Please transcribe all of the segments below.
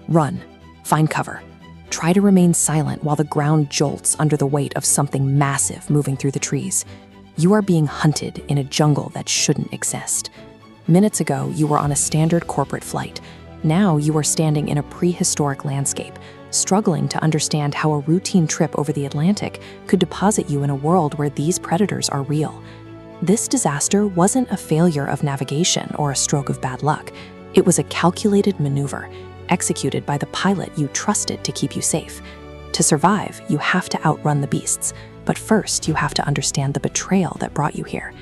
Run. Find cover. Try to remain silent while the ground jolts under the weight of something massive moving through the trees. You are being hunted in a jungle that shouldn't exist. Minutes ago, you were on a standard corporate flight. Now you are standing in a prehistoric landscape, struggling to understand how a routine trip over the Atlantic could deposit you in a world where these predators are real. This disaster wasn't a failure of navigation or a stroke of bad luck. It was a calculated maneuver, executed by the pilot you trusted to keep you safe. To survive, you have to outrun the beasts, but first you have to understand the betrayal that brought you here.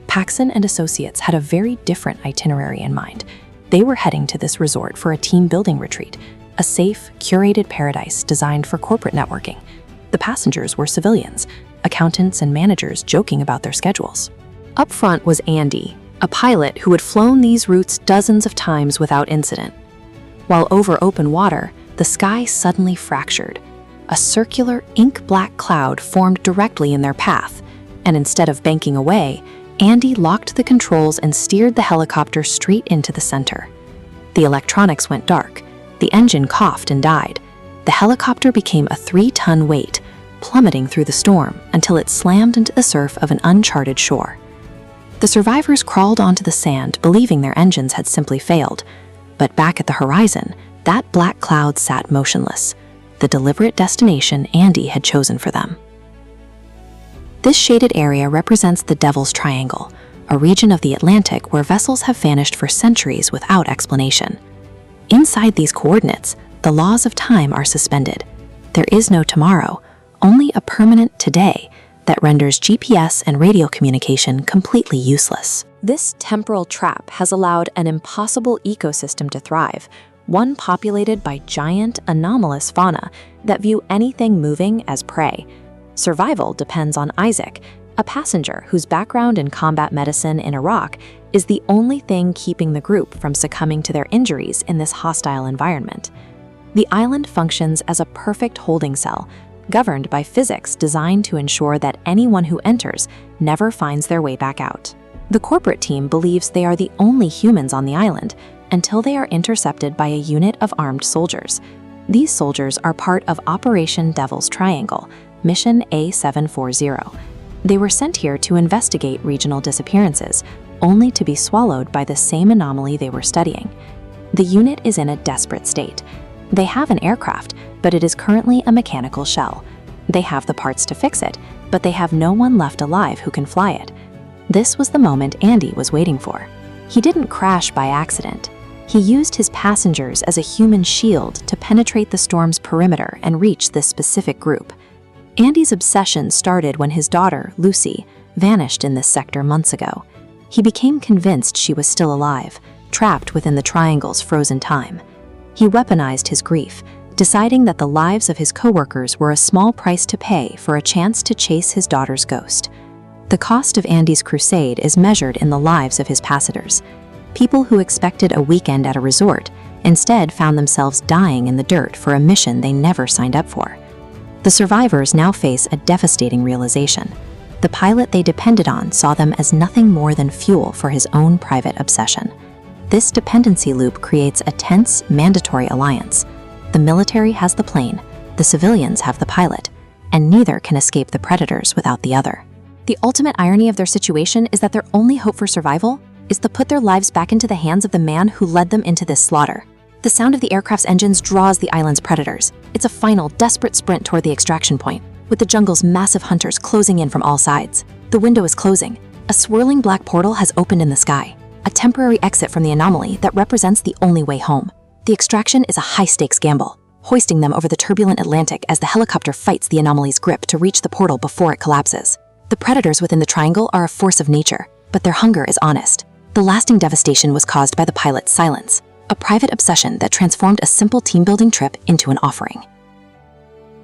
Paxson and associates had a very different itinerary in mind. They were heading to this resort for a team-building retreat, a safe, curated paradise designed for corporate networking. The passengers were civilians, accountants and managers joking about their schedules. Up front was Andy, a pilot who had flown these routes dozens of times without incident. While over open water, the sky suddenly fractured. A circular, ink-black cloud formed directly in their path, and instead of banking away, Andy locked the controls and steered the helicopter straight into the center. The electronics went dark, the engine coughed and died. The helicopter became a 3-ton weight, plummeting through the storm until it slammed into the surf of an uncharted shore. The survivors crawled onto the sand, believing their engines had simply failed. But back at the horizon, that black cloud sat motionless, the deliberate destination Andy had chosen for them. This shaded area represents the Devil's Triangle, a region of the Atlantic where vessels have vanished for centuries without explanation. Inside these coordinates, the laws of time are suspended. There is no tomorrow, only a permanent today that renders GPS and radio communication completely useless. This temporal trap has allowed an impossible ecosystem to thrive, one populated by giant, anomalous fauna that view anything moving as prey. Survival depends on Isaac, a passenger whose background in combat medicine in Iraq is the only thing keeping the group from succumbing to their injuries in this hostile environment. The island functions as a perfect holding cell, governed by physics designed to ensure that anyone who enters never finds their way back out. The corporate team believes they are the only humans on the island until they are intercepted by a unit of armed soldiers. These soldiers are part of Operation Devil's Triangle, Mission A740. They were sent here to investigate regional disappearances, only to be swallowed by the same anomaly they were studying. The unit is in a desperate state. They have an aircraft, but it is currently a mechanical shell. They have the parts to fix it, but they have no one left alive who can fly it. This was the moment Andy was waiting for. He didn't crash by accident. He used his passengers as a human shield to penetrate the storm's perimeter and reach this specific group. Andy's obsession started when his daughter, Lucy, vanished in this sector months ago. He became convinced she was still alive, trapped within the triangle's frozen time. He weaponized his grief, deciding that the lives of his coworkers were a small price to pay for a chance to chase his daughter's ghost. The cost of Andy's crusade is measured in the lives of his passengers. People who expected a weekend at a resort instead found themselves dying in the dirt for a mission they never signed up for. The survivors now face a devastating realization. The pilot they depended on saw them as nothing more than fuel for his own private obsession. This dependency loop creates a tense, mandatory alliance. The military has the plane, the civilians have the pilot, and neither can escape the predators without the other. The ultimate irony of their situation is that their only hope for survival is to put their lives back into the hands of the man who led them into this slaughter. The sound of the aircraft's engines draws the island's predators. It's a final, desperate sprint toward the extraction point, with the jungle's massive hunters closing in from all sides. The window is closing. A swirling black portal has opened in the sky, a temporary exit from the anomaly that represents the only way home. The extraction is a high-stakes gamble, hoisting them over the turbulent Atlantic as the helicopter fights the anomaly's grip to reach the portal before it collapses. The predators within the triangle are a force of nature, but their hunger is honest. The lasting devastation was caused by the pilot's silence, a private obsession that transformed a simple team-building trip into an offering.